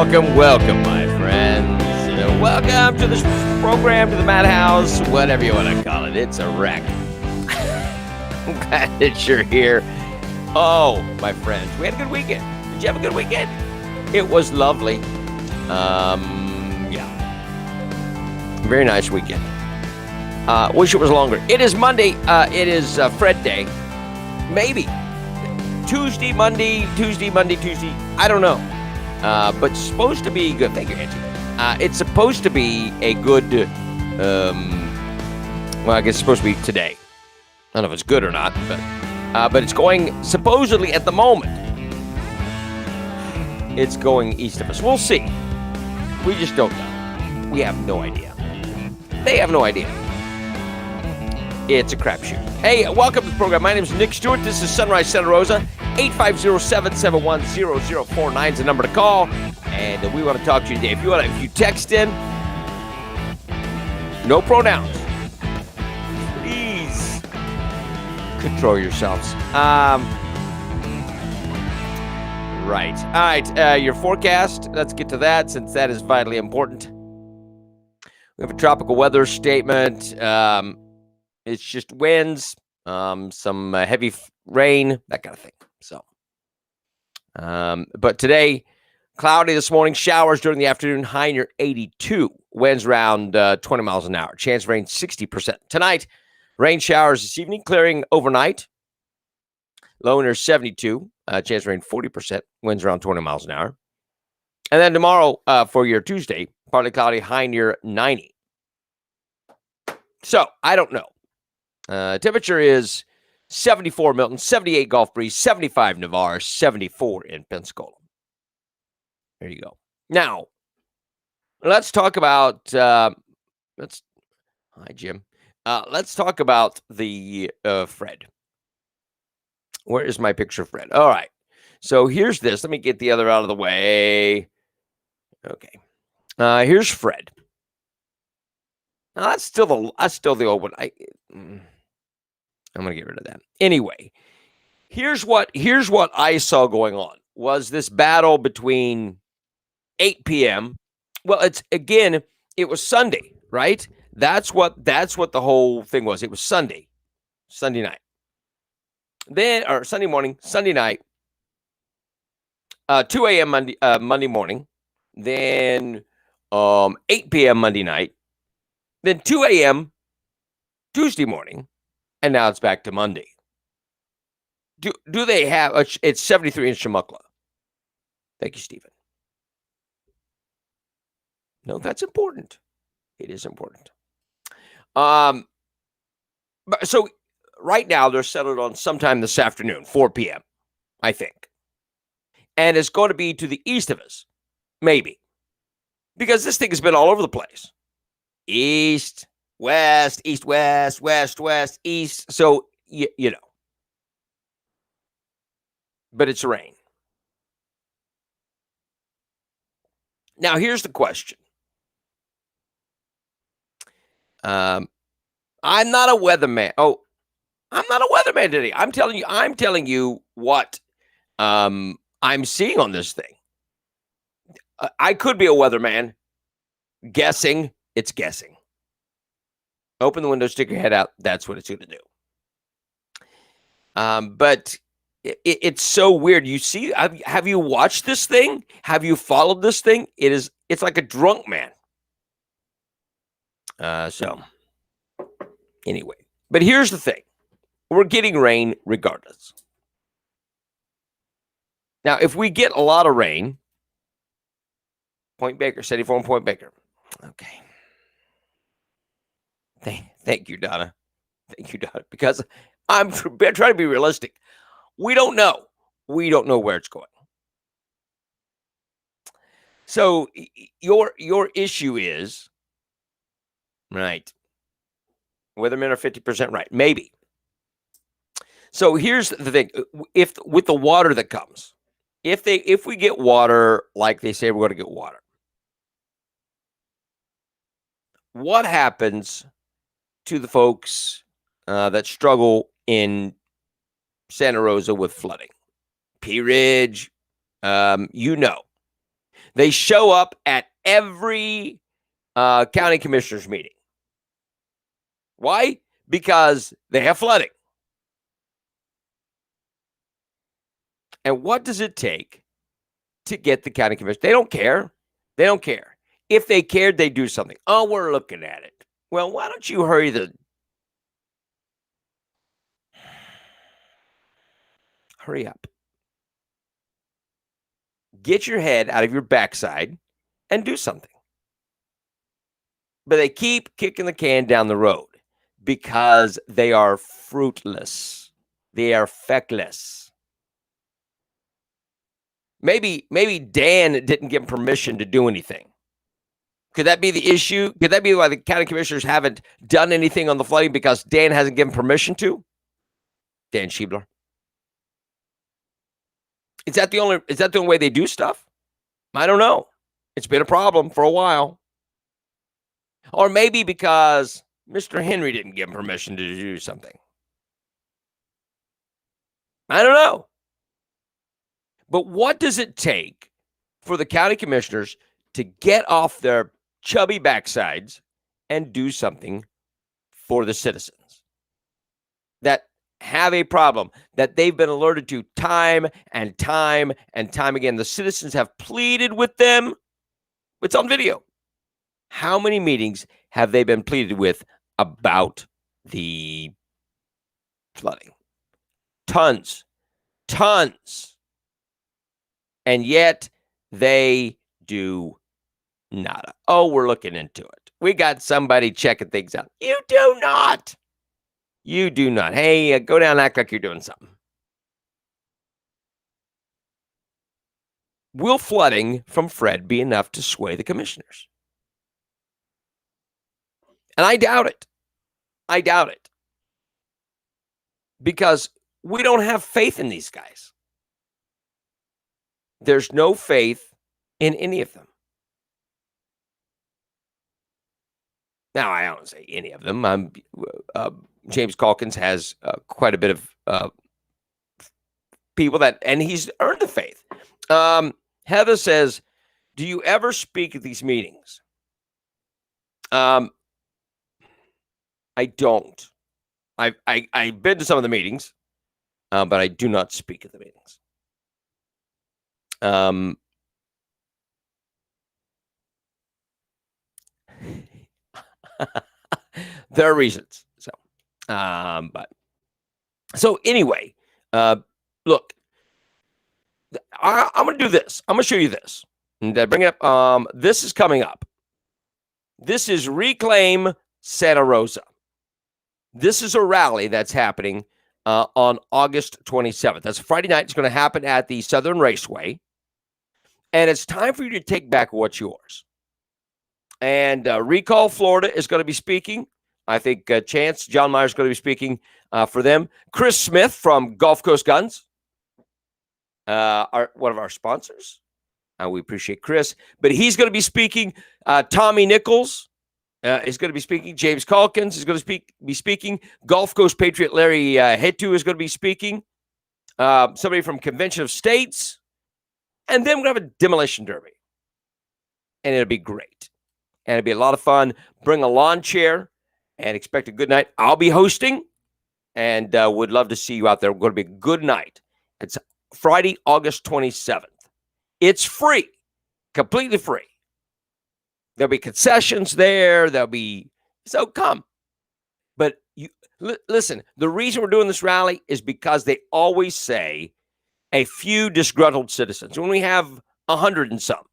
Welcome, my friends. Welcome to this program, to the Madhouse, whatever you want to call it. It's a wreck. I'm glad that you're here. Oh, my friends, we had a good weekend. Did you have a good weekend? It was lovely. Yeah. Very nice weekend. Wish it was longer. It is Monday. It is Fred Day. Maybe. Tuesday, Monday. I don't know. But it's supposed to be good. Thank you, Angie. It's supposed to be a good, well, I guess it's supposed to be today. I don't know if it's good or not, but it's going, supposedly at the moment, it's going east of us. We'll see. We just don't know. We have no idea. They have no idea. It's a crapshoot. Hey, welcome to the program. My name is Nick Stewart. This is Sunrise Santa Rosa. 850-771-0049 is the number to call, and we want to talk to you today. If you text in, no pronouns. Please control yourselves. Right. All right. Your forecast. Let's get to that, since that is vitally important. We have a tropical weather statement. It's just winds, some heavy rain, that kind of thing. So, but today, cloudy this morning, showers during the afternoon, high near 82, winds around 20 miles an hour, chance of rain 60%. Tonight, rain showers this evening, clearing overnight, low near 72, chance of rain 40%, winds around 20 miles an hour. And then tomorrow, for your Tuesday, partly cloudy, high near 90. So, I don't know. Temperature is 74 Milton, 78 Gulf Breeze, 75 Navarre, 74 in Pensacola. There you go. Now, let's talk about, hi, Jim. Let's talk about the Fred. Where is my picture of Fred? All right. So here's this. Let me get the other out of the way. Okay. Here's Fred. Now, that's still the old one. I'm going to get rid of that. Anyway, here's what I saw going on was this battle between 8 p.m. Well, it was Sunday, right? That's what the whole thing was. It was Sunday night. Then, or Sunday morning, Sunday night, 2 a.m. Monday morning, then 8 p.m. Monday night, then 2 a.m. Tuesday morning, and now it's back to Monday. Do they have it's 73 in Shamuckla? Thank you, Stephen. No, that's important. It is important. So right now they're settled on sometime this afternoon, 4 p.m., I think. And it's going to be to the east of us, maybe. Because this thing has been all over the place. East, west, west, east. So, you know. But it's rain. Now, here's the question. I'm not a weatherman. Oh, I'm not a weatherman today. I'm telling you what I'm seeing on this thing. I could be a weatherman. Guessing. It's guessing. Open the window, stick your head out. That's what it's going to do. But it's so weird. You see, have you watched this thing? Have you followed this thing? It's like a drunk man. So anyway, but here's the thing. We're getting rain regardless. Now, if we get a lot of rain, Point Baker, 74 Point Baker. Okay. Thank you, Donna. Thank you, Donna. Because I'm trying to be realistic. We don't know. We don't know where it's going. So your issue is, right, weathermen are 50% right. Maybe. So here's the thing. If with the water that comes, if we get water like they say we're going to get water, what happens to the folks that struggle in Santa Rosa with flooding? Pea Ridge, They show up at every county commissioners meeting. Why? Because they have flooding. And what does it take to get the county commissioners? They don't care. They don't care. If they cared, they'd do something. Oh, we're looking at it. Well, why don't you hurry hurry up. Get your head out of your backside and do something. But they keep kicking the can down the road because they are fruitless. They are feckless. Maybe Dan didn't give permission to do anything. Could that be the issue? Could that be why the county commissioners haven't done anything on the flooding because Dan hasn't given permission to? Dan Schiebler. Is that the only way they do stuff? I don't know. It's been a problem for a while. Or maybe because Mr. Henry didn't give him permission to do something. I don't know. But what does it take for the county commissioners to get off their chubby backsides and do something for the citizens that have a problem that they've been alerted to time and time and time again? The citizens have pleaded with them. It's on video. How many meetings have they been pleaded with about the flooding? Tons. And yet they do nada. Oh, we're looking into it. We got somebody checking things out. You do not. You do not. Hey, go down and act like you're doing something. Will flooding from Fred be enough to sway the commissioners? And I doubt it. I doubt it. Because we don't have faith in these guys. There's no faith in any of them. Now, I don't say any of them. James Calkins has quite a bit of people that, and he's earned the faith. Heather says, do you ever speak at these meetings? I don't. I've been to some of the meetings, but I do not speak at the meetings. There are reasons. So anyway, look, I'm going to do this. I'm going to show you this. And bring it up. This is coming up. This is Reclaim Santa Rosa. This is a rally that's happening on August 27th. That's a Friday night. It's going to happen at the Southern Raceway. And it's time for you to take back what's yours. And Recall Florida is going to be speaking. I think Chance, John Meyer is going to be speaking for them. Chris Smith from Gulf Coast Guns, one of our sponsors. We appreciate Chris. But he's going to be speaking. Tommy Nichols is going to be speaking. James Calkins is going to be speaking. Gulf Coast Patriot Larry Hetu is going to be speaking. Somebody from Convention of States. And then we're going to have a demolition derby. And it'll be great. And it'll be a lot of fun. Bring a lawn chair and expect a good night. I'll be hosting and would love to see you out there. We're going to be a good night. It's Friday, August 27th. It's free, completely free. There'll be concessions there. So come. But listen, the reason we're doing this rally is because they always say a few disgruntled citizens. When we have 100 and some,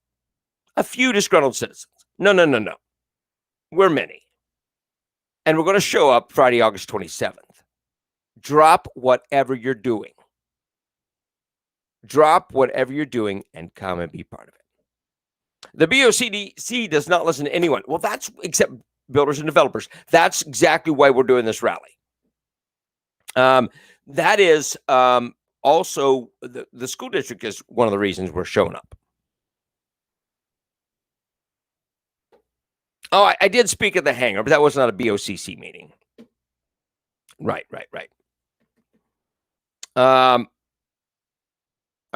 a few disgruntled citizens. No. We're many. And we're going to show up Friday, August 27th. Drop whatever you're doing. Drop whatever you're doing and come and be part of it. The BOCDC does not listen to anyone. Well, that's except builders and developers. That's exactly why we're doing this rally. That is also the school district is one of the reasons we're showing up. Oh, I did speak at the hangar, but that was not a BOCC meeting. Right. A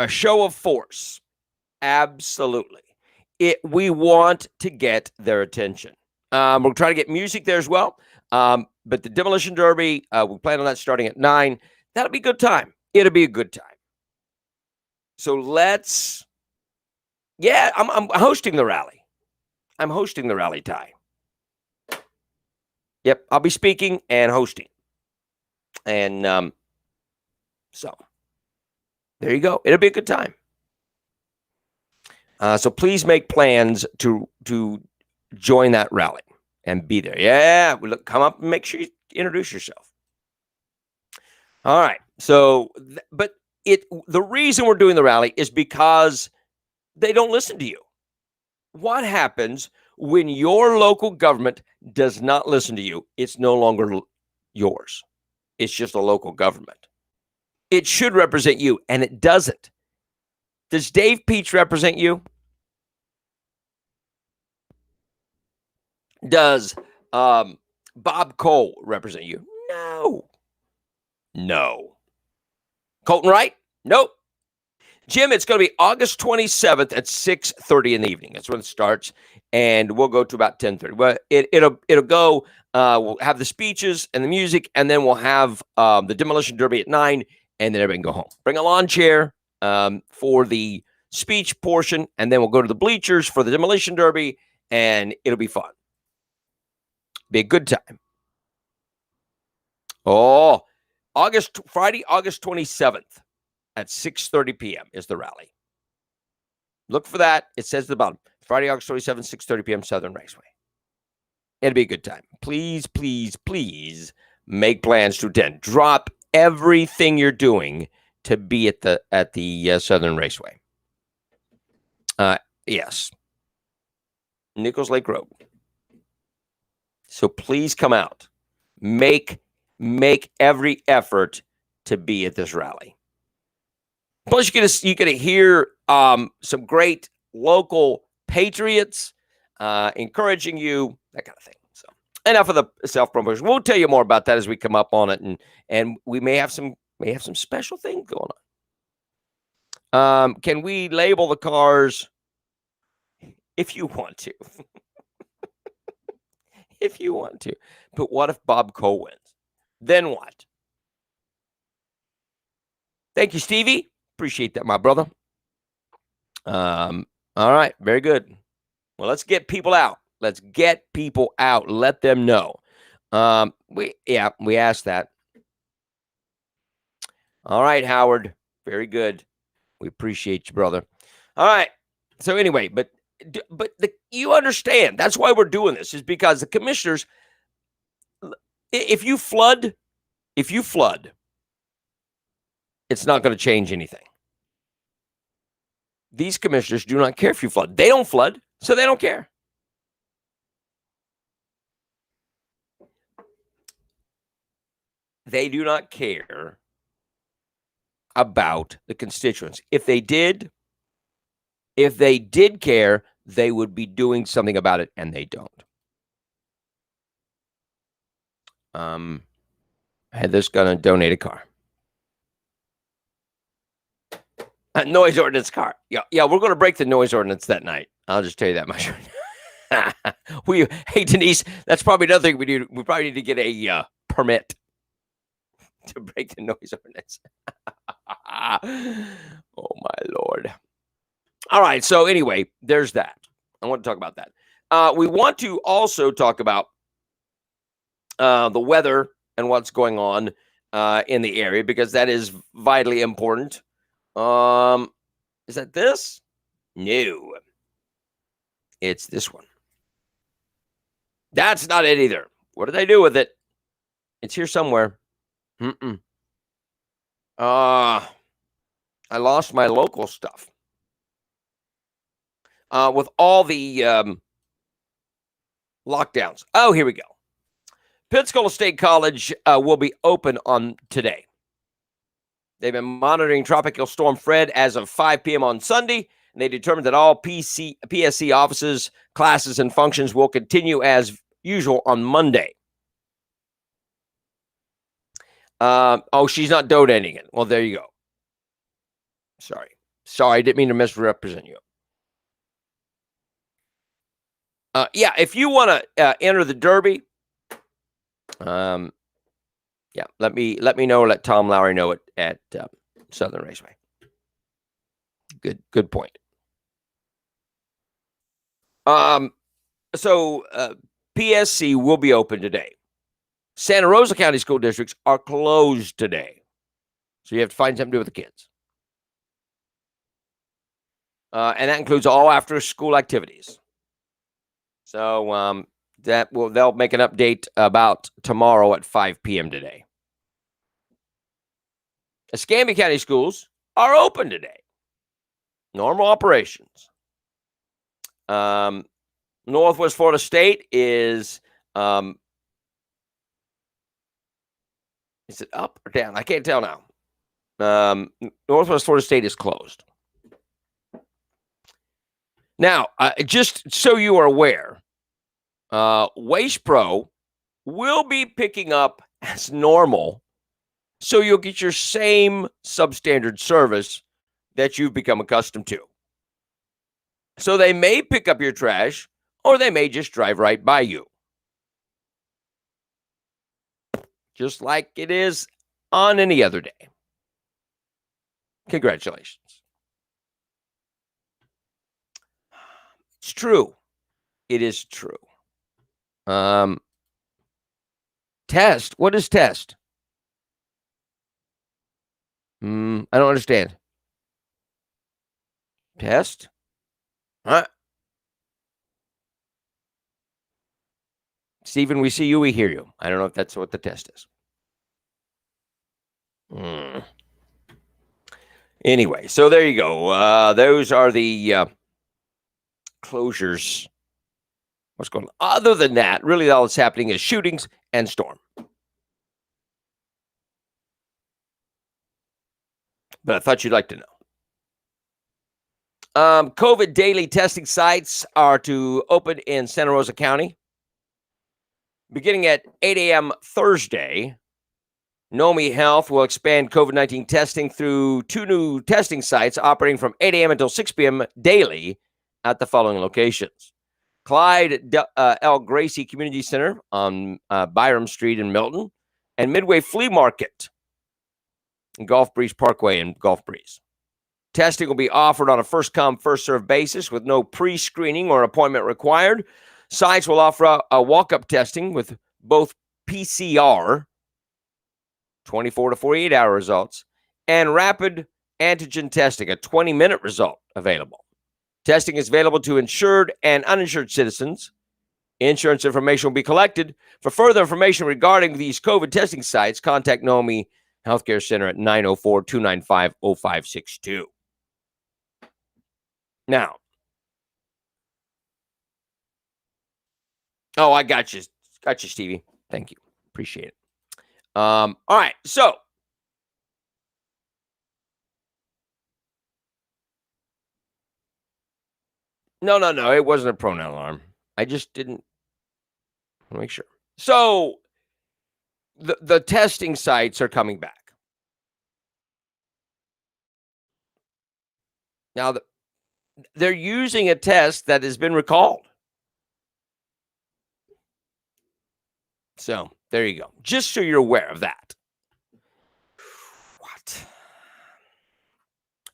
show of force. Absolutely. we want to get their attention. We'll try to get music there as well. But the Demolition Derby, we plan on that starting at 9. That'll be a good time. It'll be a good time. So let's, I'm hosting the rally. I'm hosting the rally, Ty. Yep, I'll be speaking and hosting. And so there you go. It'll be a good time. So please make plans to join that rally and be there. Yeah, come up and make sure you introduce yourself. All right. So, but the reason we're doing the rally is because they don't listen to you. What happens when your local government does not listen to you? It's no longer yours. It's just a local government. It should represent you, and it doesn't. Does Dave Peach represent you? Does Bob Cole represent you? No. Colton Wright? Nope. Jim, it's going to be August 27th at 6:30 in the evening. That's when it starts, and we'll go to about 10:30. Well, it'll go. We'll have the speeches and the music, and then we'll have the Demolition Derby at 9, and then everybody can go home. Bring a lawn chair for the speech portion, and then we'll go to the bleachers for the Demolition Derby, and it'll be fun. Be a good time. Oh, Friday, August 27th at 6:30 p.m. is the rally. Look for that. It says at the bottom, Friday, August 27th, 6:30 p.m. Southern Raceway. It'll be a good time. Please, please, please make plans to attend. Drop everything you're doing to be at the Southern Raceway. Yes. Nichols Lake Road. So please come out. Make every effort to be at this rally. Plus, you get to hear some great local patriots encouraging you, that kind of thing. So enough of the self-promotion. We'll tell you more about that as we come up on it, and we may have some special things going on. Can we label the cars if you want to? If you want to. But what if Bob Cole wins? Then what? Thank you, Stevie. Appreciate that, my brother. All right. Very good. Well, let's get people out. Let's get people out. Let them know. We asked that. All right, Howard. Very good. We appreciate you, brother. All right. So anyway, but you understand. That's why we're doing this, is because the commissioners, if you flood, it's not going to change anything. These commissioners do not care if you flood. They don't flood, so they don't care. They do not care about the constituents. If they did care, they would be doing something about it, and they don't. Heather's going to donate a car. A noise ordinance car. Yeah, we're going to break the noise ordinance that night. I'll just tell you that much. Hey, Denise, that's probably another thing we do. We probably need to get a permit to break the noise ordinance. Oh, my Lord. All right. So anyway, there's that. I want to talk about that. We want to also talk about the weather and what's going on in the area, because that is vitally important. Is that this? No. It's this one. That's not it either. What did I do with it? It's here somewhere. I lost my local stuff. With all the lockdowns. Oh, here we go. Pensacola State College will be open on today. They've been monitoring Tropical Storm Fred as of 5 p.m. on Sunday, and they determined that all PSC offices, classes, and functions will continue as usual on Monday. She's not donating it. Well, there you go. Sorry, I didn't mean to misrepresent you. Yeah, if you want to enter the Derby, yeah, let me know. Let Tom Lowry know it at Southern Raceway. Good point. So PSC will be open today. Santa Rosa County school districts are closed today, so you have to find something to do with the kids, and that includes all after-school activities. So they'll make an update about tomorrow at 5 p.m. today. Escambia County schools are open today. Normal operations. Northwest Florida State is it up or down? I can't tell now. Northwest Florida State is closed. Now, just so you are aware, Waste Pro will be picking up as normal, so you'll get your same substandard service that you've become accustomed to. So they may pick up your trash, or they may just drive right by you. Just like it is on any other day. Congratulations. It's true. It is true. Test. What is test? I don't understand. Test? Huh? Stephen, we see you, we hear you. I don't know if that's what the test is. Anyway, so there you go. Those are the closures. What's going on? Other than that, really all that's happening is shootings and storm. But I thought you'd like to know. COVID daily testing sites are to open in Santa Rosa County. Beginning at 8 a.m. Thursday, Nomi Health will expand COVID-19 testing through 2 new testing sites operating from 8 a.m. until 6 p.m. daily at the following locations. Clyde L. Gracie Community Center on Byram Street in Milton, and Midway Flea Market in Gulf Breeze Parkway in Gulf Breeze. Testing will be offered on a first-come, first-served basis with no pre-screening or appointment required. Sites will offer a walk-up testing with both PCR, 24 to 48-hour results, and rapid antigen testing, a 20-minute result available. Testing is available to insured and uninsured citizens. Insurance information will be collected. For further information regarding these COVID testing sites, contact Nomi Healthcare Center at 904-295-0562. Now, I got you. Got you, Stevie. Thank you. Appreciate it. All right. So, no. It wasn't a pronoun alarm. I just didn't want to make sure. So, the testing sites are coming back. Now, they're using a test that has been recalled. So, there you go. Just so you're aware of that. What?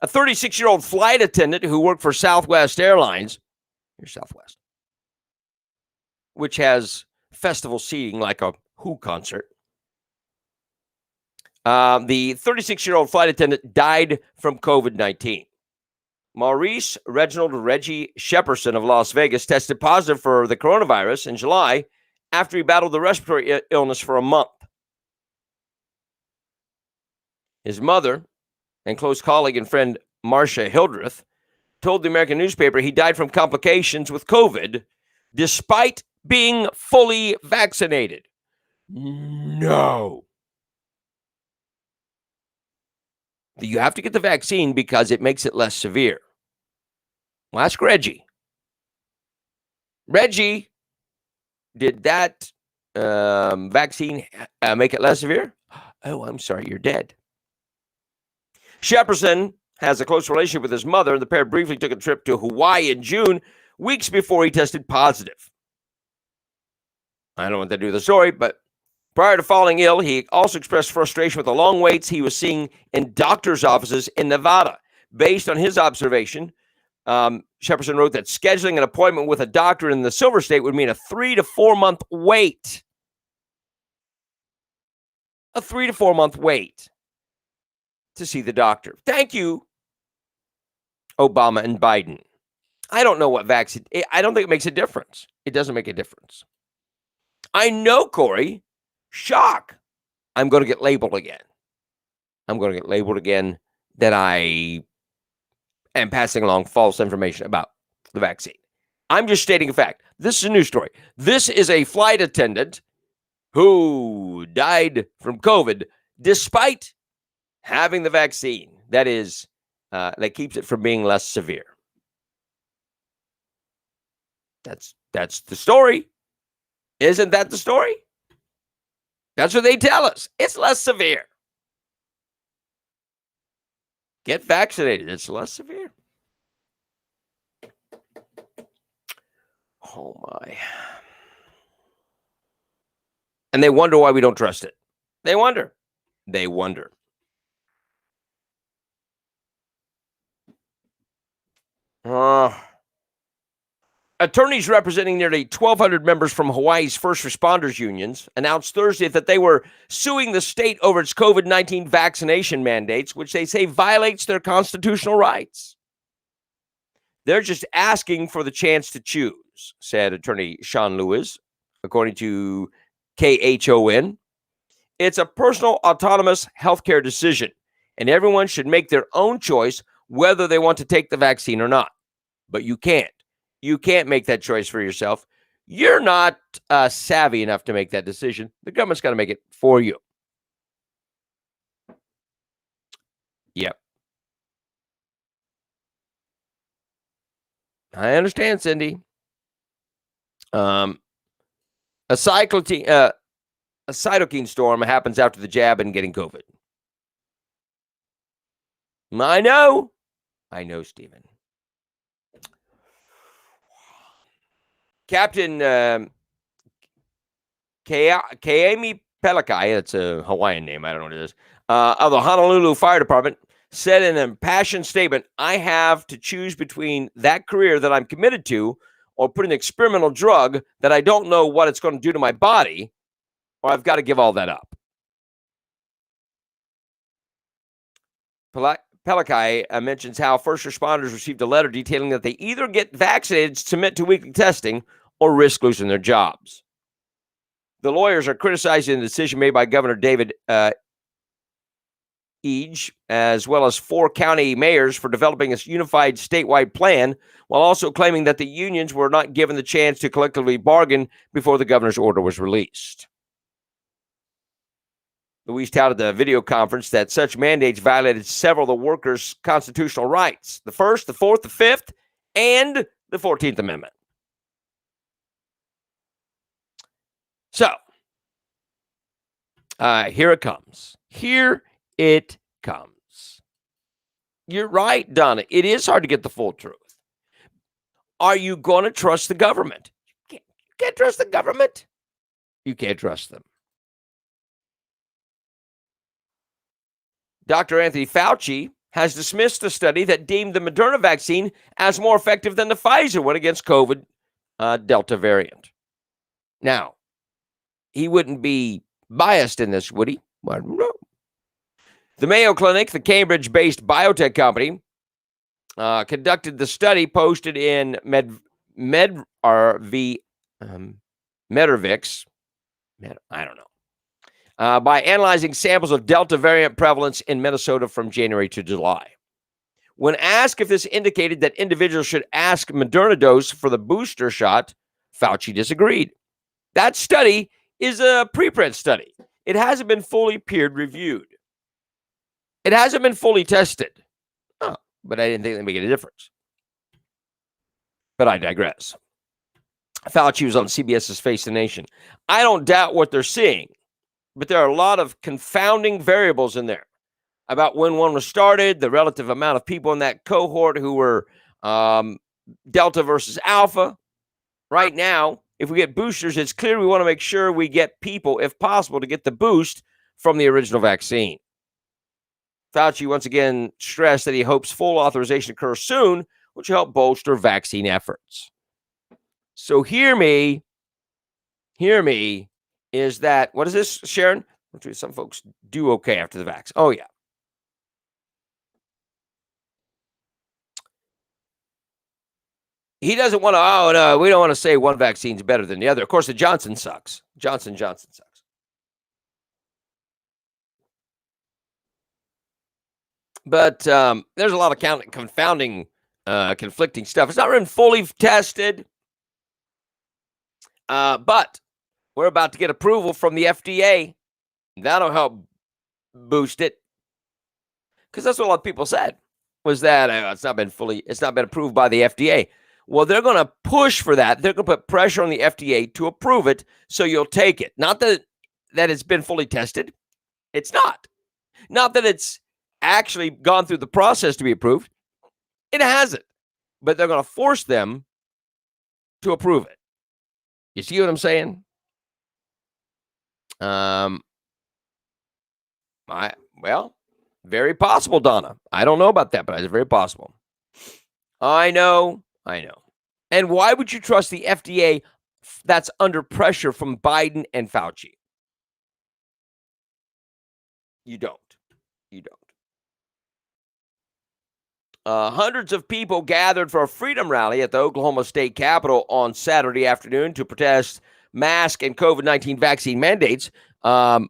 A 36-year-old flight attendant who worked for Southwest Airlines, here's Southwest, which has festival seating like a Who concert. The 36-year-old flight attendant died from COVID-19. Maurice Reginald Reggie Shepperson of Las Vegas tested positive for the coronavirus in July after he battled the respiratory illness for a month. His mother and close colleague and friend Marcia Hildreth told the American newspaper he died from complications with COVID despite being fully vaccinated. No. You have to get the vaccine because it makes it less severe. Well, ask Reggie. Reggie, did that vaccine make it less severe? Oh, I'm sorry, you're dead. Shepperson has a close relationship with his mother, and the pair briefly took a trip to Hawaii in June weeks before he tested positive. I don't know what to do with the story, but prior to falling ill, he also expressed frustration with the long waits he was seeing in doctors' offices in Nevada. Based on his observation, Shepperson wrote that scheduling an appointment with a doctor in the Silver State would mean a 3 to 4 month wait. A 3 to 4 month wait to see the doctor. Thank you, Obama and Biden. I don't know what vaccine. I don't think it makes a difference. It doesn't make a difference. I know, Corey. Shock. I'm going to get labeled again. I'm going to get labeled again that I am passing along false information about the vaccine. I'm just stating a fact. This is a news story. This is a flight attendant who died from COVID despite having the vaccine. That is, that keeps it from being less severe. That's the story. Isn't that the story? That's what they tell us. It's less severe. Get vaccinated. It's less severe. Oh, my. And they wonder why we don't trust it. They wonder. Attorneys representing nearly 1,200 members from Hawaii's first responders unions announced Thursday that they were suing the state over its COVID-19 vaccination mandates, which they say violates their constitutional rights. They're just asking for the chance to choose, said attorney Sean Lewis, according to KHON. It's a personal, autonomous healthcare decision, and everyone should make their own choice whether they want to take the vaccine or not. But you can't. You can't make that choice for yourself. You're not savvy enough to make that decision. The government's got to make it for you. Yep. I understand, Cindy. A cytokine storm happens after the jab and getting COVID. I know, Stephen. Captain Kaemi Pelekai, that's a Hawaiian name, I don't know what it is, of the Honolulu Fire Department, said in an impassioned statement, I have to choose between that career that I'm committed to or put an experimental drug that I don't know what it's going to do to my body, or I've got to give all that up. Pelekai mentions how first responders received a letter detailing that they either get vaccinated, submit to weekly testing, or risk losing their jobs. The lawyers are criticizing the decision made by Governor David Ige, as well as 4 county mayors, for developing a unified statewide plan, while also claiming that the unions were not given the chance to collectively bargain before the governor's order was released. Louise touted the video conference that such mandates violated several of the workers' constitutional rights: the First, the Fourth, the Fifth, and the 14th Amendment. So, here it comes. Here it comes. You're right, Donna. It is hard to get the full truth. Are you going to trust the government? You can't trust the government. You can't trust them. Dr. Anthony Fauci has dismissed the study that deemed the Moderna vaccine as more effective than the Pfizer one against COVID Delta variant. Now, he wouldn't be biased in this, would he? I don't know. The Mayo Clinic, the Cambridge-based biotech company, conducted the study posted in Medrvix. I don't know. By analyzing samples of Delta variant prevalence in Minnesota from January to July. When asked if this indicated that individuals should ask Moderna dose for the booster shot, Fauci disagreed. That study is a preprint study. It hasn't been fully peer-reviewed. It hasn't been fully tested. Oh, but I didn't think that made a difference. But I digress. Fauci was on CBS's Face the Nation. I don't doubt what they're seeing, but there are a lot of confounding variables in there about when one was started, the relative amount of people in that cohort who were Delta versus Alpha. Right now, if we get boosters, it's clear we want to make sure we get people, if possible, to get the boost from the original vaccine. Fauci once again stressed that he hopes full authorization occurs soon, which will help bolster vaccine efforts. So hear me, is that, what is this, Sharon? Some folks do okay after the vax. Oh, yeah. He doesn't want to, oh, no, we don't want to say one vaccine's better than the other. Of course, the Johnson sucks. Johnson sucks. But there's a lot of confounding, conflicting stuff. It's not even fully tested. But we're about to get approval from the FDA. That'll help boost it. Because that's what a lot of people said, was that it's not been approved by the FDA. Well, they're going to push for that. They're going to put pressure on the FDA to approve it, so you'll take it. Not that it's been fully tested. It's not. Not that it's actually gone through the process to be approved. It hasn't. But they're going to force them to approve it. You see what I'm saying? Very possible, Donna. I don't know about that, but it's very possible. I know. And why would you trust the FDA that's under pressure from Biden and Fauci? You don't. Hundreds of people gathered for a freedom rally at the Oklahoma State Capitol on Saturday afternoon to protest mask and COVID-19 vaccine mandates. Now,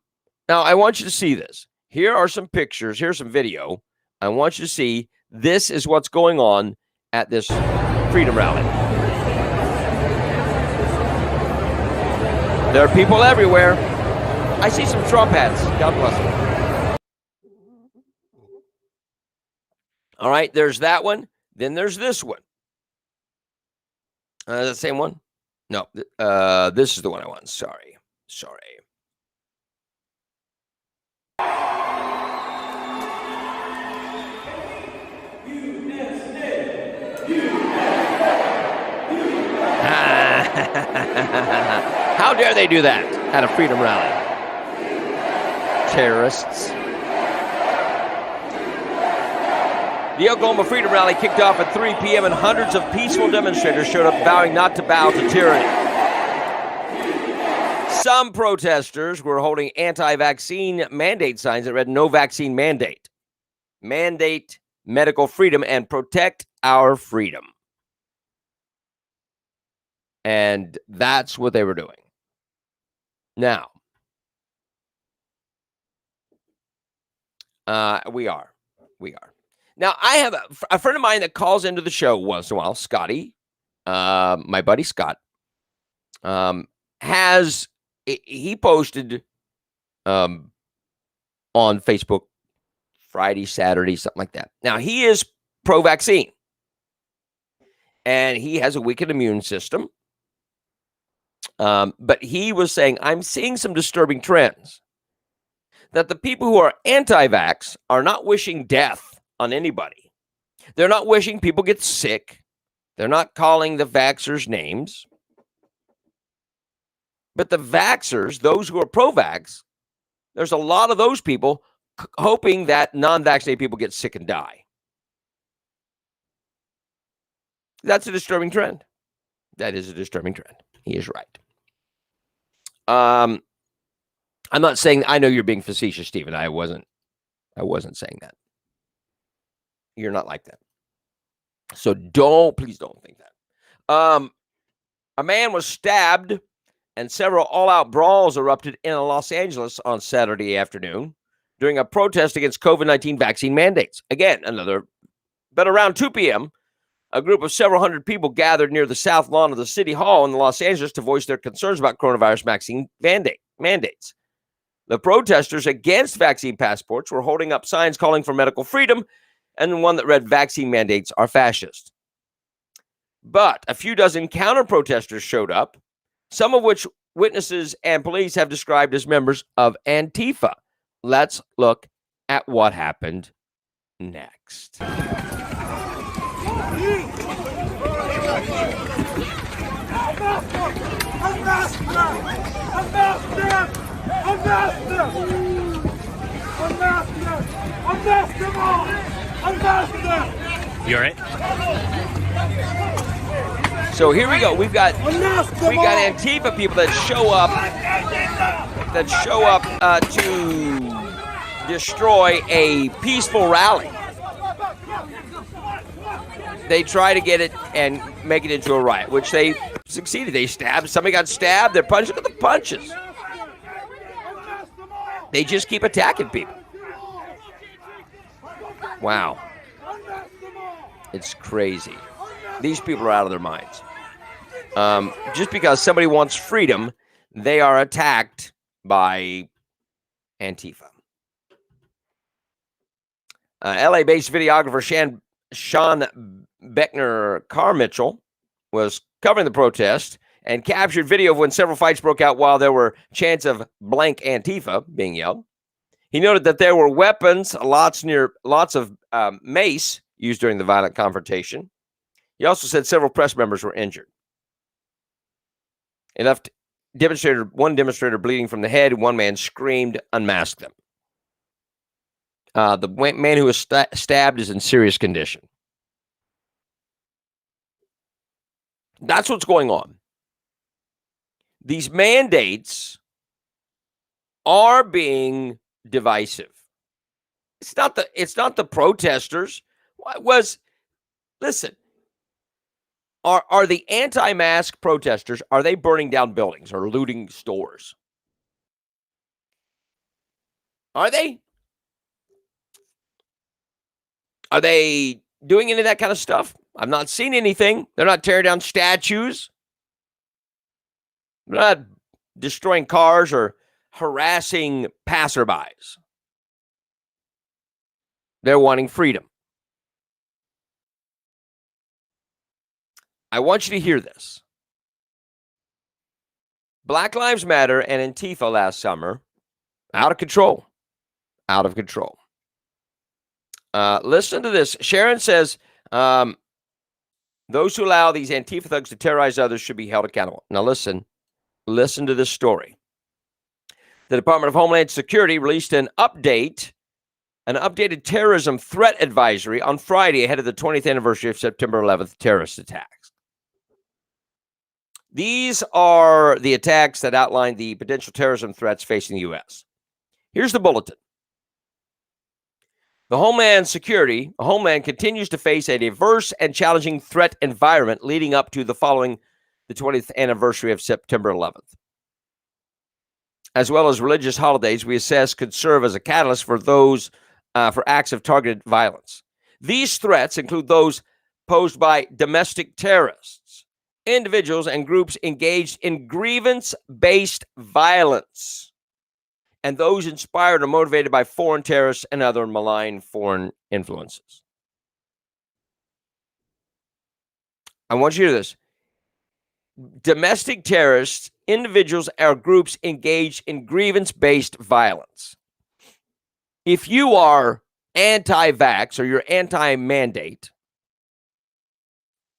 I want you to see this. Here are some pictures. Here's some video. I want you to see this is what's going on at this freedom rally. There are people everywhere. I see some Trump hats. God bless them. All right, there's that one. Then there's this one. Is that the same one? No, this is the one I want. Sorry. How dare they do that at a freedom rally? Terrorists. The Oklahoma Freedom Rally kicked off at 3 p.m. and hundreds of peaceful demonstrators showed up vowing not to bow to tyranny. Some protesters were holding anti-vaccine mandate signs that read "No Vaccine Mandate." Mandate medical freedom and protect our freedom. And that's what they were doing. Now, we are. Now, I have a friend of mine that calls into the show once in a while, Scotty, my buddy Scott, he posted on Facebook Friday, Saturday, something like that. Now, he is pro-vaccine, and he has a weakened immune system. But he was saying, I'm seeing some disturbing trends, that the people who are anti-vax are not wishing death on anybody. They're not wishing people get sick. They're not calling the vaxxers names. But the vaxxers, those who are pro-vax, there's a lot of those people hoping that non-vaccinated people get sick and die. That's a disturbing trend. That is a disturbing trend. He is right. I'm not saying, I know you're being facetious, Stephen. I wasn't saying that. You're not like that. So please don't think that. A man was stabbed and several all-out brawls erupted in Los Angeles on Saturday afternoon during a protest against COVID-19 vaccine mandates. Again, but around 2 p.m., a group of several hundred people gathered near the south lawn of the city hall in Los Angeles to voice their concerns about coronavirus vaccine mandates. The protesters against vaccine passports were holding up signs calling for medical freedom, and one that read "Vaccine mandates are fascist." But a few dozen counter-protesters showed up, some of which witnesses and police have described as members of Antifa. Let's look at what happened next. You all right? So here we go. We've got Antifa people that show up to destroy a peaceful rally. They try to get it and make it into a riot, which they succeeded. They stabbed. Somebody got stabbed. They're punching. Look at the punches. They just keep attacking people. Wow. It's crazy. These people are out of their minds. Just because somebody wants freedom, they are attacked by Antifa. LA-based videographer Sean Beckner Carmichael was covering the protest and captured video of when several fights broke out while there were chants of blank Antifa being yelled. He noted that there were weapons, lots of mace used during the violent confrontation. He also said several press members were injured. It left one demonstrator bleeding from the head. One man screamed, "Unmask them." The man who was stabbed is in serious condition. That's what's going on. These mandates are being divisive. It's not the protesters. Listen. Are the anti-mask protesters, are they burning down buildings or looting stores? Are they? Are they doing any of that kind of stuff? I've not seen anything. They're not tearing down statues. They're not destroying cars or harassing passerbys. They're wanting freedom. I want you to hear this. Black Lives Matter and Antifa last summer, out of control. Out of control. Listen to this. Sharon says, those who allow these Antifa thugs to terrorize others should be held accountable. Now listen to this story. The Department of Homeland Security released an updated terrorism threat advisory on Friday ahead of the 20th anniversary of September 11th terrorist attacks. These are the attacks that outline the potential terrorism threats facing the U.S. Here's the bulletin. The Homeland continues to face a diverse and challenging threat environment leading up to the 20th anniversary of September 11th. As well as religious holidays, we assess could serve as a catalyst for acts of targeted violence. These threats include those posed by domestic terrorists, individuals and groups engaged in grievance-based violence, and those inspired or motivated by foreign terrorists and other malign foreign influences. I want you to hear this. Domestic terrorists, individuals or groups engaged in grievance-based violence. If you are anti-vax or you're anti-mandate,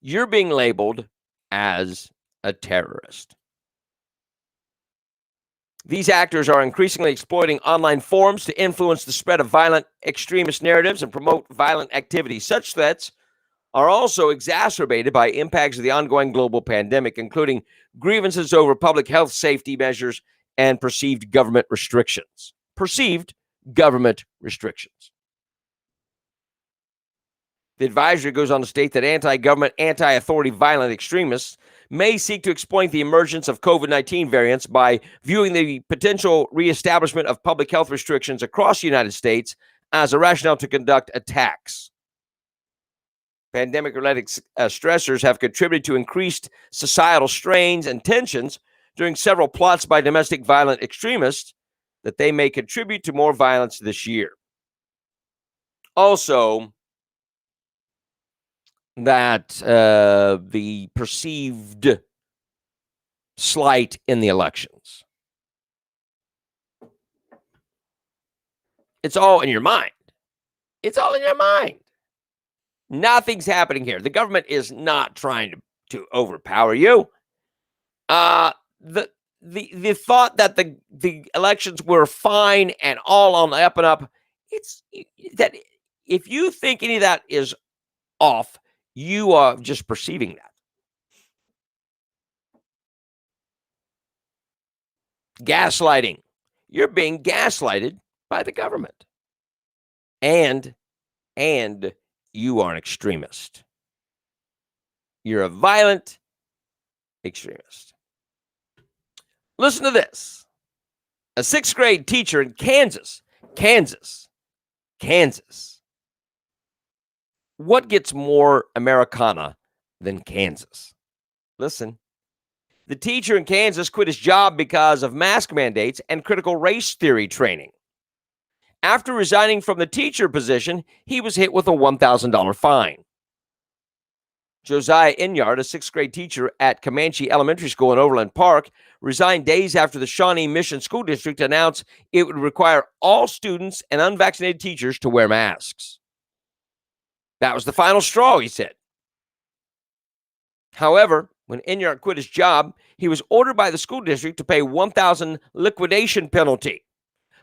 you're being labeled as a terrorist. These actors are increasingly exploiting online forums to influence the spread of violent extremist narratives and promote violent activities. Such threats are also exacerbated by impacts of the ongoing global pandemic, including grievances over public health safety measures and perceived government restrictions. The advisory goes on to state that anti-government, anti-authority violent extremists may seek to exploit the emergence of COVID-19 variants by viewing the potential reestablishment of public health restrictions across the United States as a rationale to conduct attacks. Pandemic-related stressors have contributed to increased societal strains and tensions during several plots by domestic violent extremists that they may contribute to more violence this year. Also, that the perceived slight in the elections. It's all in your mind. It's all in your mind. Nothing's happening here. The government is not trying to overpower you. The the thought that the elections were fine and all on the up and up, it's that if you think any of that is off, you are just perceiving that. Gaslighting. You're being gaslighted by the government. And you are an extremist. You're a violent extremist. Listen to this. A 6th grade teacher in Kansas. What gets more Americana than Kansas? Listen. The teacher in Kansas quit his job because of mask mandates and critical race theory training. After resigning from the teacher position, he was hit with a $1,000 fine. Josiah Inyard, a 6th grade teacher at Comanche Elementary School in Overland Park, resigned days after the Shawnee Mission School District announced it would require all students and unvaccinated teachers to wear masks. That was the final straw, he said. However, when Inyard quit his job, he was ordered by the school district to pay $1,000 liquidation penalty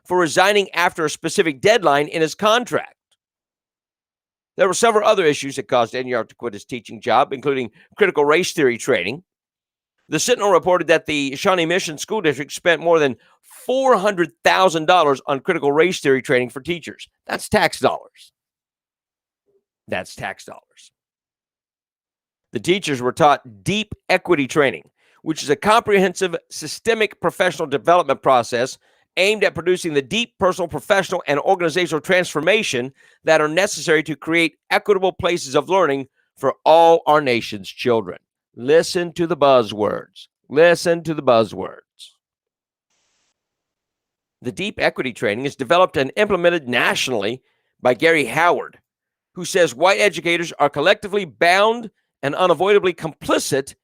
for resigning after a specific deadline in his contract. There were several other issues that caused Inyard to quit his teaching job, including critical race theory training. The Sentinel reported that the Shawnee Mission School District spent more than $400,000 on critical race theory training for teachers. That's tax dollars. The teachers were taught deep equity training, which is a comprehensive systemic professional development process aimed at producing the deep personal, professional, and organizational transformation that are necessary to create equitable places of learning for all our nation's children. Listen to the buzzwords. The deep equity training is developed and implemented nationally by Gary Howard, who says white educators are collectively bound and unavoidably complicit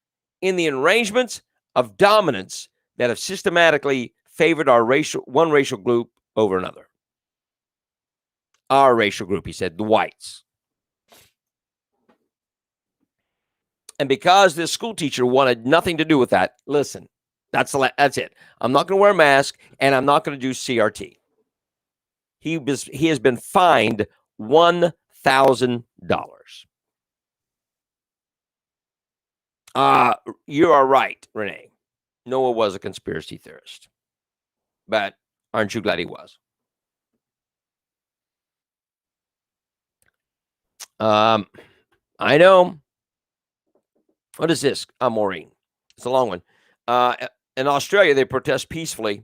in the arrangements of dominance that have systematically favored one racial group over another. Our racial group, he said, the whites. And because this school teacher wanted nothing to do with that, listen, that's it. I'm not going to wear a mask, and I'm not going to do CRT. He has been fined $1,000. You are right, Renee. Noah was a conspiracy theorist. But aren't you glad he was? I know. What is this? Maureen. It's a long one. In Australia, they protest peacefully,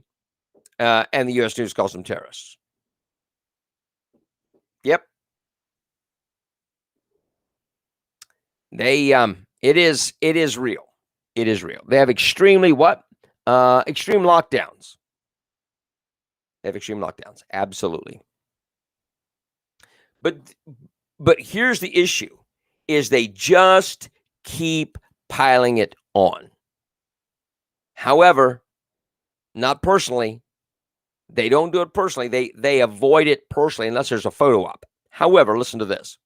and the U.S. News calls them terrorists. Yep. It is real. It is real. They have extreme lockdowns. Absolutely. But here's the issue, is they just keep piling it on. However, not personally. They don't do it personally. They avoid it personally unless there's a photo op. However, listen to this.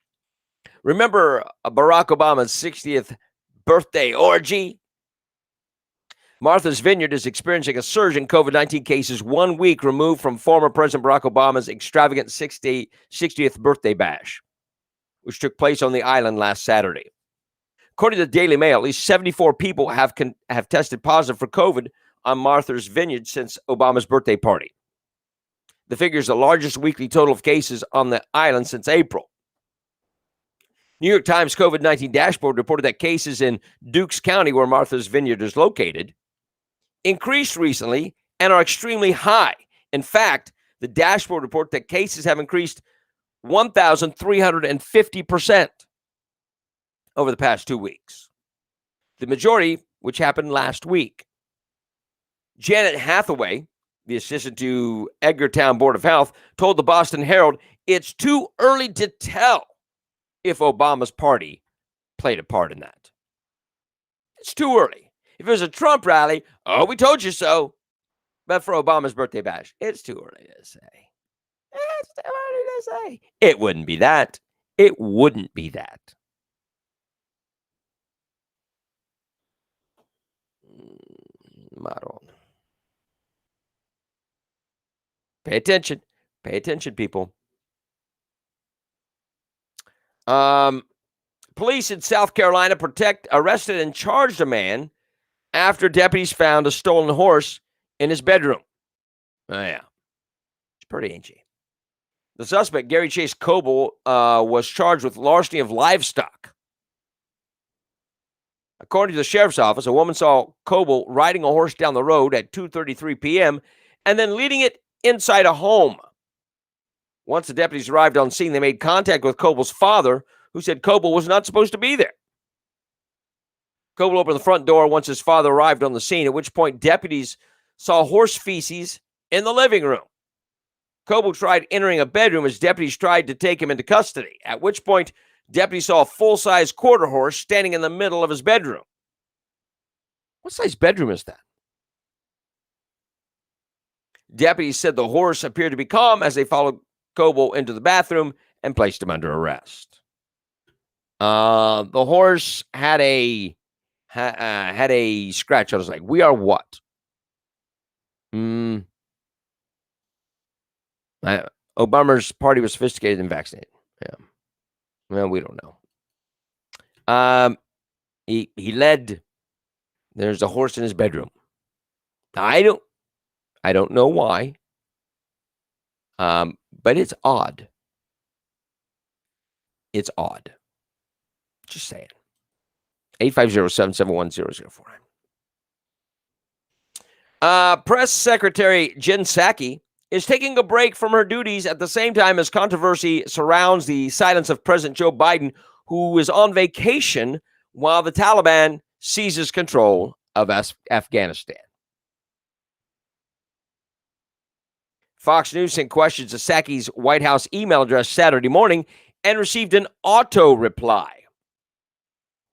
Remember Barack Obama's 60th birthday orgy? Martha's Vineyard is experiencing a surge in COVID-19 cases 1 week removed from former President Barack Obama's extravagant 60th birthday bash, which took place on the island last Saturday. According to the Daily Mail, at least 74 people have tested positive for COVID on Martha's Vineyard since Obama's birthday party. The figure is the largest weekly total of cases on the island since April. New York Times COVID-19 dashboard reported that cases in Dukes County, where Martha's Vineyard is located, increased recently and are extremely high. In fact, the dashboard reported that cases have increased 1,350% over the past 2 weeks. The majority, which happened last week. Janet Hathaway, the assistant to Edgartown Board of Health, told the Boston Herald it's too early to tell if Obama's party played a part in that. It's too early. If it was a Trump rally, oh, we told you so. But for Obama's birthday bash, it's too early to say. It wouldn't be that. It wouldn't be that. Model. Pay attention. Pay attention, people. Police in South Carolina arrested and charged a man after deputies found a stolen horse in his bedroom. Oh, yeah. It's pretty ancient. The suspect, Gary Chase Coble, was charged with larceny of livestock. According to the sheriff's office, a woman saw Coble riding a horse down the road at 2:33 p.m. and then leading it inside a home. Once the deputies arrived on scene, they made contact with Coble's father, who said Coble was not supposed to be there. Coble opened the front door once his father arrived on the scene, at which point deputies saw horse feces in the living room. Coble tried entering a bedroom as deputies tried to take him into custody, at which point deputies saw a full-size quarter horse standing in the middle of his bedroom. What size bedroom is that? Deputies said the horse appeared to be calm as they followed Coble into the bathroom and placed him under arrest. The horse had a scratch on his leg. We are what? Obama's party was sophisticated and vaccinated. Yeah. Well, we don't know. He led. There's a horse in his bedroom. I don't know why. But it's odd. It's odd. Just saying. 850-771-0049. Press Secretary Jen Psaki is taking a break from her duties at the same time as controversy surrounds the silence of President Joe Biden, who is on vacation while the Taliban seizes control of Afghanistan. Fox News sent questions to Psaki's White House email address Saturday morning and received an auto reply.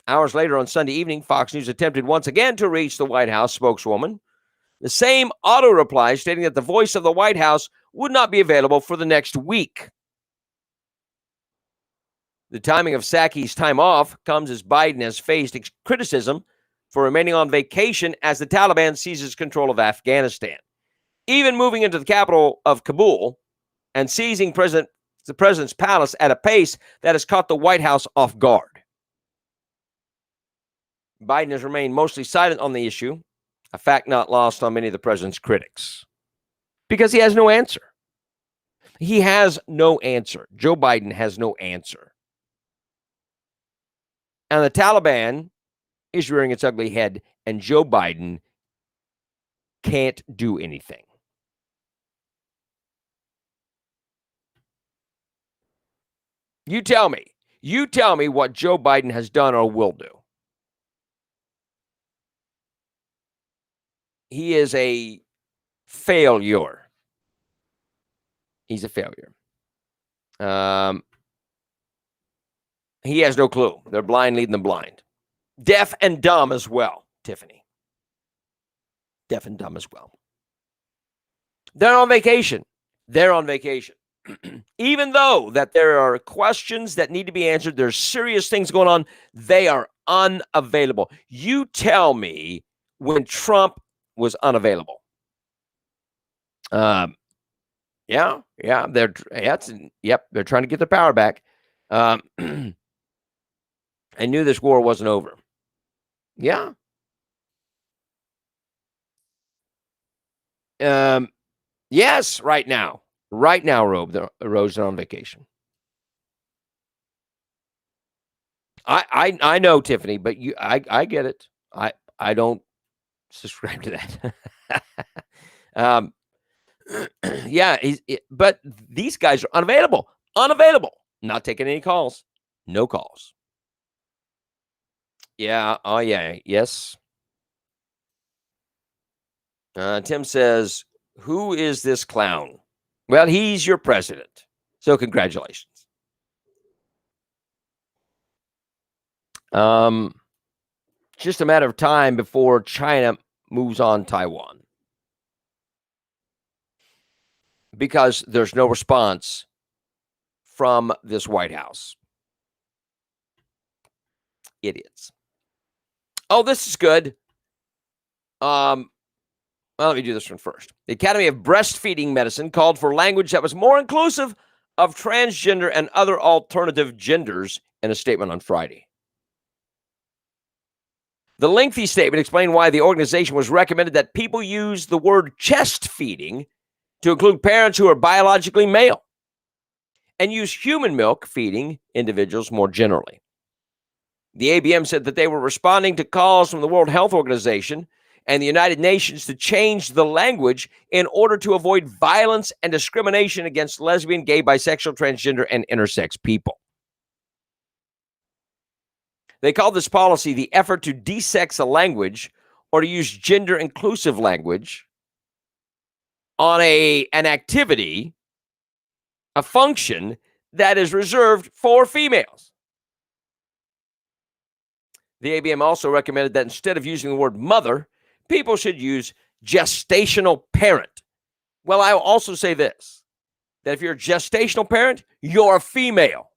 Hours later on Sunday evening, Fox News attempted once again to reach the White House spokeswoman. The same auto reply stating that the voice of the White House would not be available for the next week. The timing of Psaki's time off comes as Biden has faced criticism for remaining on vacation as the Taliban seizes control of Afghanistan. Even moving into the capital of Kabul and seizing the president's palace at a pace that has caught the White House off guard. Biden has remained mostly silent on the issue, a fact not lost on many of the president's critics, because he has no answer. He has no answer. Joe Biden has no answer. And the Taliban is rearing its ugly head, and Joe Biden can't do anything. You tell me what Joe Biden has done or will do. He is a failure. He's a failure. He has no clue. They're blind leading the blind. Deaf and dumb as well, Tiffany. Deaf and dumb as well. They're on vacation. Even though that there are questions that need to be answered, there's serious things going on, they are unavailable. You tell me when Trump was unavailable. They're trying to get their power back. I knew this war wasn't over. Yeah. Yes, right now, Rose are on vacation. I know, Tiffany, but I get it. I don't subscribe to that. But these guys are unavailable, not taking any calls, no calls. Yeah. Oh yeah. Yes. Tim says, who is this clown? Well, he's your president. So congratulations. Just a matter of time before China moves on Taiwan. Because there's no response from this White House. Idiots. Oh, this is good. Well, let me do this one first. The Academy of Breastfeeding Medicine called for language that was more inclusive of transgender and other alternative genders in a statement on Friday. The lengthy statement explained why the organization was recommended that people use the word chest feeding to include parents who are biologically male and use human milk feeding individuals more generally. The ABM said that they were responding to calls from the World Health Organization and the United Nations to change the language in order to avoid violence and discrimination against lesbian, gay, bisexual, transgender, and intersex people. They called this policy the effort to desex a language or to use gender-inclusive language on an activity, a function that is reserved for females. The ABM also recommended that instead of using the word mother, people should use gestational parent. Well, I will also say this, that if you're a gestational parent, you're a female.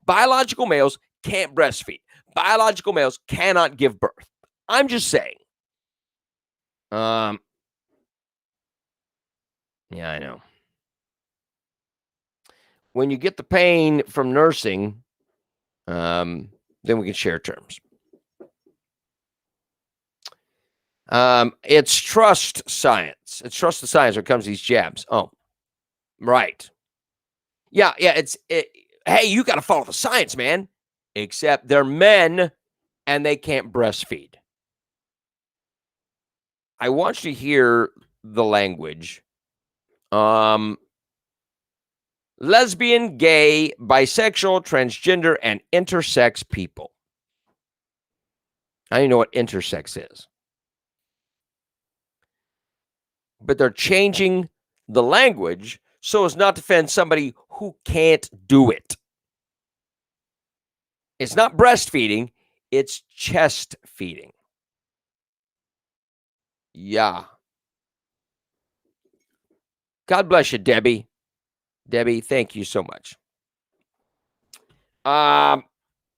Biological males can't breastfeed. Biological males cannot give birth. I'm just saying. Yeah, I know. When you get the pain from nursing, then we can share terms. It's trust science. It's trust the science when it comes to these jabs. Oh, right. Yeah. Hey, you got to follow the science, man. Except they're men and they can't breastfeed. I want you to hear the language. Lesbian, gay, bisexual, transgender, and intersex people. I don't even know what intersex is. But they're changing the language so as not to offend somebody who can't do it. It's not breastfeeding, it's chest feeding. Yeah. God bless you, Debbie. Debbie, thank you so much.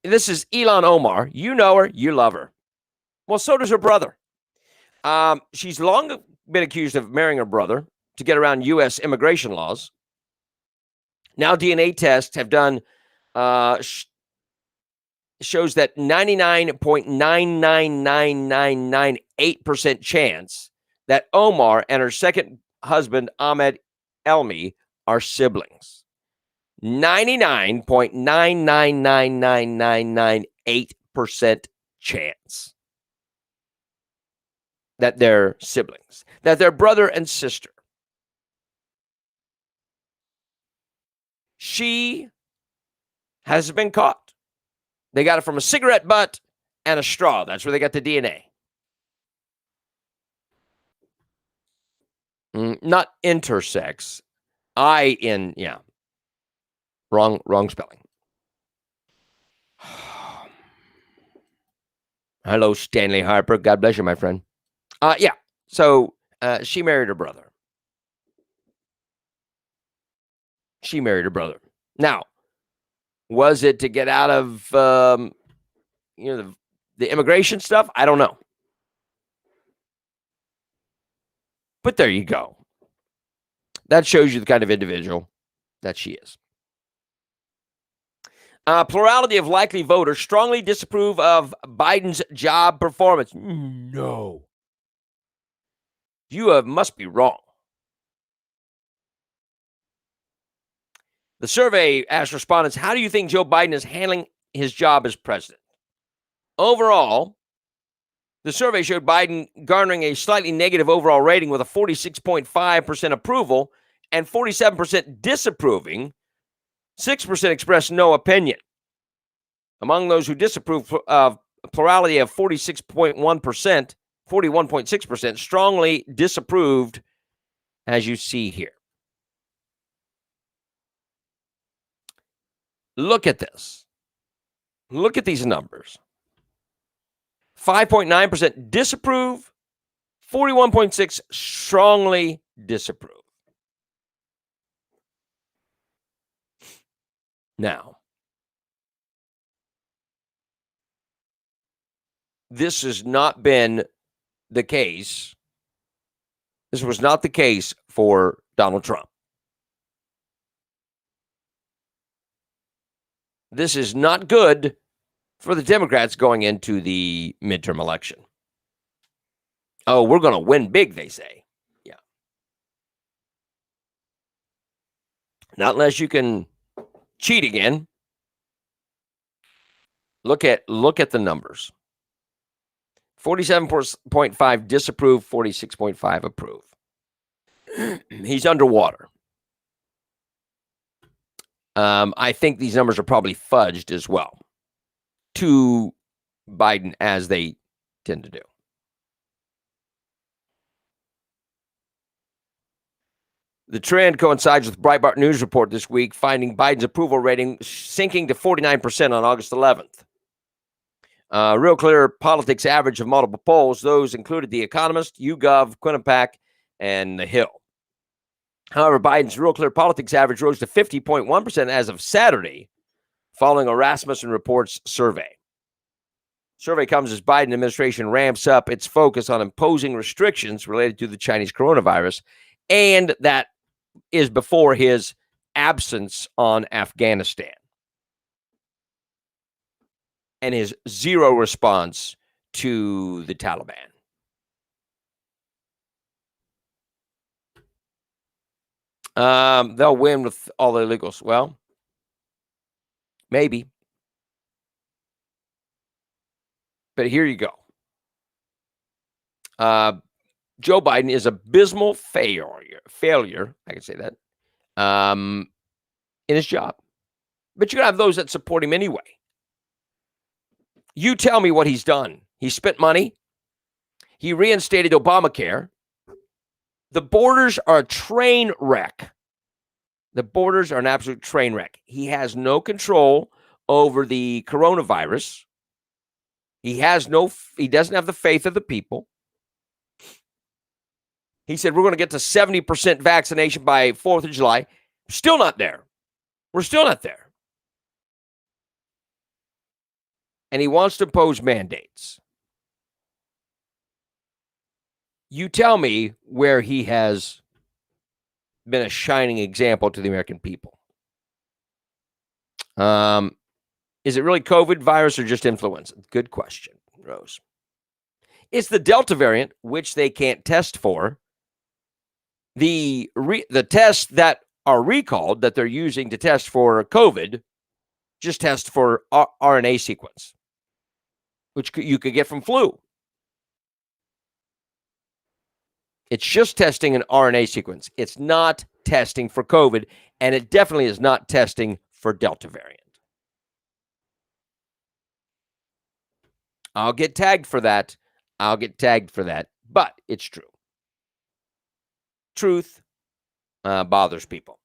This is Ilhan Omar. You know her, you love her. Well, so does her brother. She's long been accused of marrying her brother to get around U.S. immigration laws. Now DNA tests have done shows that 99.999998% chance that Omar and her second husband, Ahmed Elmi, are siblings. 99.999998% chance that they're siblings, that they're brother and sister. She has been caught. They got it from a cigarette butt and a straw. That's where they got the DNA. Not intersex. Yeah. Wrong spelling. Hello, Stanley Harper. God bless you, my friend. Yeah. So she married her brother. Now, was it to get out of the immigration stuff? I don't know. But there you go. That shows you the kind of individual that she is. Plurality of likely voters strongly disapprove of Biden's job performance. No. You must be wrong. The survey asked respondents, how do you think Joe Biden is handling his job as president? Overall, the survey showed Biden garnering a slightly negative overall rating with a 46.5% approval and 47% disapproving. 6% expressed no opinion. Among those who disapprove, plurality of 46.1%, 41.6% strongly disapproved, as you see here. Look at this. Look at these numbers. 5.9% disapprove, 41.6% strongly disapprove. Now, this has not been the case This was not the case for Donald Trump. This is not good for the Democrats going into the midterm election. Oh, we're going to win big, they say. Yeah. Not unless you can cheat again. Look at the numbers. 47.5 disapprove, 46.5 approve. He's underwater. I think these numbers are probably fudged as well to Biden, as they tend to do. The trend coincides with Breitbart News report this week, finding Biden's approval rating sinking to 49% on August 11th. Real Clear Politics average of multiple polls. Those included The Economist, YouGov, Quinnipiac, and The Hill. However, Biden's Real Clear Politics average rose to 50.1% as of Saturday, following a Rasmussen Reports survey. Survey comes as Biden administration ramps up its focus on imposing restrictions related to the Chinese coronavirus, and that is before his absence on Afghanistan and his zero response to the Taliban. They'll win with all the illegals. Well, maybe. But here you go. Joe Biden is abysmal failure, I can say that, in his job. But you're going to have those that support him anyway. You tell me what he's done. He spent money. He reinstated Obamacare. The borders are a train wreck. The borders are an absolute train wreck. He has no control over the coronavirus. He doesn't have the faith of the people. He said, we're going to get to 70% vaccination by 4th of July. Still not there. We're still not there. And he wants to impose mandates. You tell me where he has been a shining example to the American people. Is it really COVID virus or just influenza? Good question, Rose. It's the Delta variant, which they can't test for. The tests that are recalled that they're using to test for COVID just test for RNA sequence, which you could get from flu. It's just testing an RNA sequence. It's not testing for COVID, and it definitely is not testing for Delta variant. I'll get tagged for that. But it's true. Truth bothers people.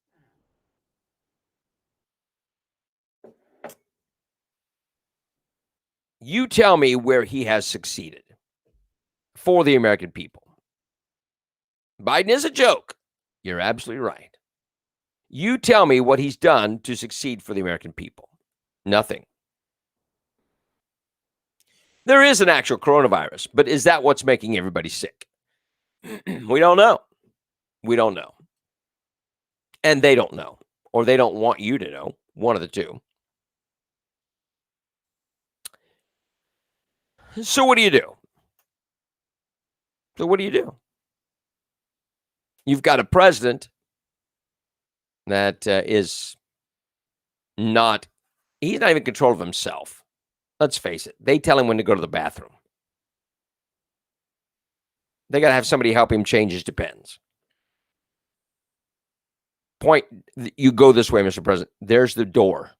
You tell me where he has succeeded for the American people. Biden is a joke. You're absolutely right. You tell me what he's done to succeed for the American people. Nothing. There is an actual coronavirus, but is that what's making everybody sick? We don't know. We don't know. And they don't know, or they don't want you to know. One of the two. So what do you do? You've got a president that is not, he's not even in control of himself. Let's face it. They tell him when to go to the bathroom. They got to have somebody help him change his Depends. Point, you go this way, Mr. President. There's the door.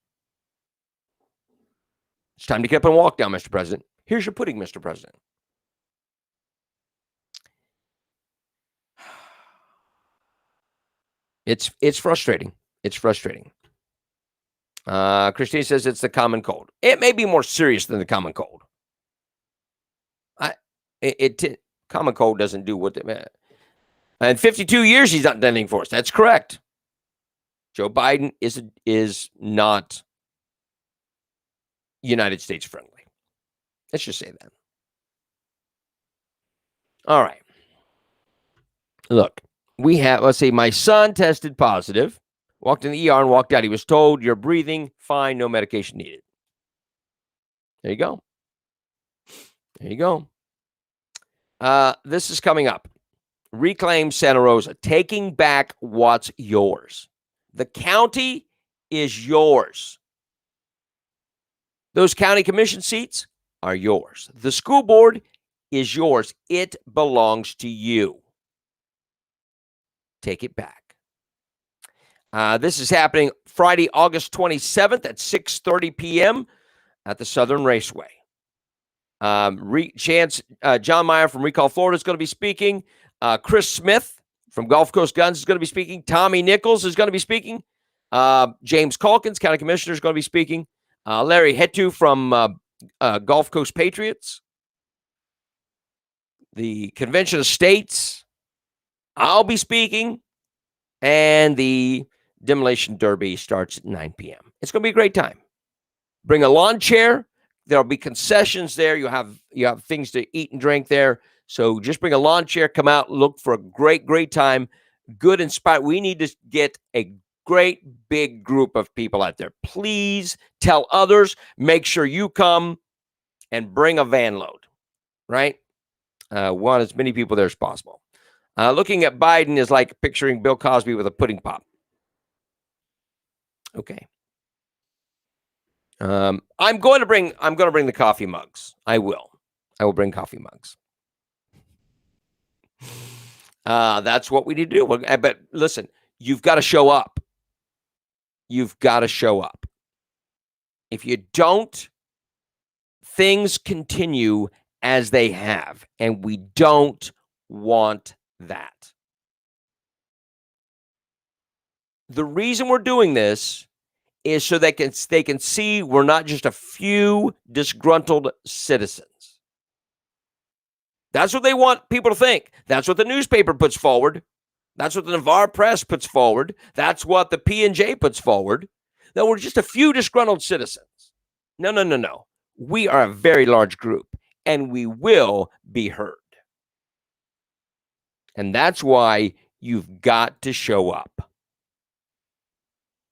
It's time to get up and walk down, Mr. President. Here's your pudding, Mr. President. It's frustrating. It's frustrating. Christine says it's the common cold. It may be more serious than the common cold. Common cold doesn't do what they. In 52 years, he's not done anything for us. That's correct. Joe Biden is not United States friendly. Let's just say that. All right. Look, we have, let's see, my son tested positive, walked in the ER and walked out. He was told, you're breathing fine, no medication needed. There you go. There you go. This is coming up. Reclaim Santa Rosa, taking back what's yours. The county is yours. Those county commission seats are yours. The school board is yours. It belongs to you. Take it back. This is happening Friday, August 27th at 6:30 p.m. at the Southern Raceway. John Meyer from Recall Florida is going to be speaking. Chris Smith from Gulf Coast Guns is going to be speaking. Tommy Nichols is going to be speaking. James Calkins, County Commissioner, is going to be speaking. Larry Hetu from Gulf Coast Patriots. The Convention of States, I'll be speaking. And the Demolition Derby starts at 9 p.m. It's going to be a great time. Bring a lawn chair. There'll be concessions there. You have things to eat and drink there. So just bring a lawn chair, come out, look for a great time. Good inspired. We need to get a great big group of people out there. Please tell others, make sure you come and bring a van load, right? Want as many people there as possible. Looking at Biden is like picturing Bill Cosby with a pudding pop. Okay. I'm going to bring the coffee mugs. I will bring coffee mugs. That's what we need to do. But listen, you've got to show up. You've got to show up. If you don't, things continue as they have, and we don't want that. The reason we're doing this is so they can see we're not just a few disgruntled citizens. That's what they want people to think. That's what the newspaper puts forward. That's what the Navarre Press puts forward. That's what the P&J puts forward. That we're just a few disgruntled citizens. No. We are a very large group, and we will be heard. And that's why you've got to show up.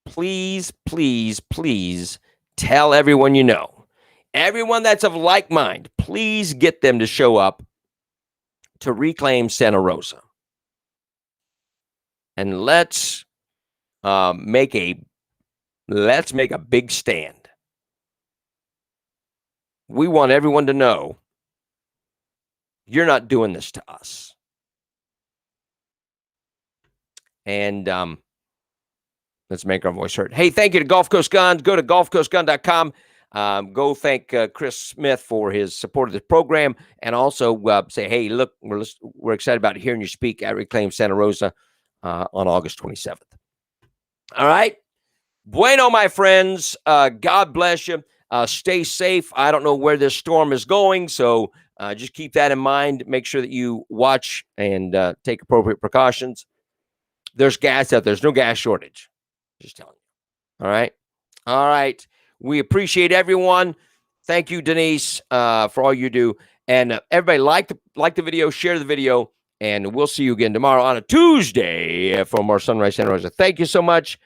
Please, please, please tell everyone you know. Everyone that's of like mind, please get them to show up to reclaim Santa Rosa. And let's make a big stand. We want everyone to know you're not doing this to us. And let's make our voice heard. Hey, thank you to Gulf Coast Guns. Go to gulfcoastgun.com. Go thank Chris Smith for his support of this program, and also say, hey, look, we're excited about hearing you speak at Reclaim Santa Rosa on August 27th. All right. Bueno, my friends. God bless you. Stay safe. I don't know where this storm is going, so just keep that in mind. Make sure that you watch and take appropriate precautions. There's gas out there. There's no gas shortage. Just telling you. All right. We appreciate everyone. Thank you, Denise, for all you do. And everybody like the video, share the video, and we'll see you again tomorrow on a Tuesday for more Sunrise Santa Rosa. Thank you so much.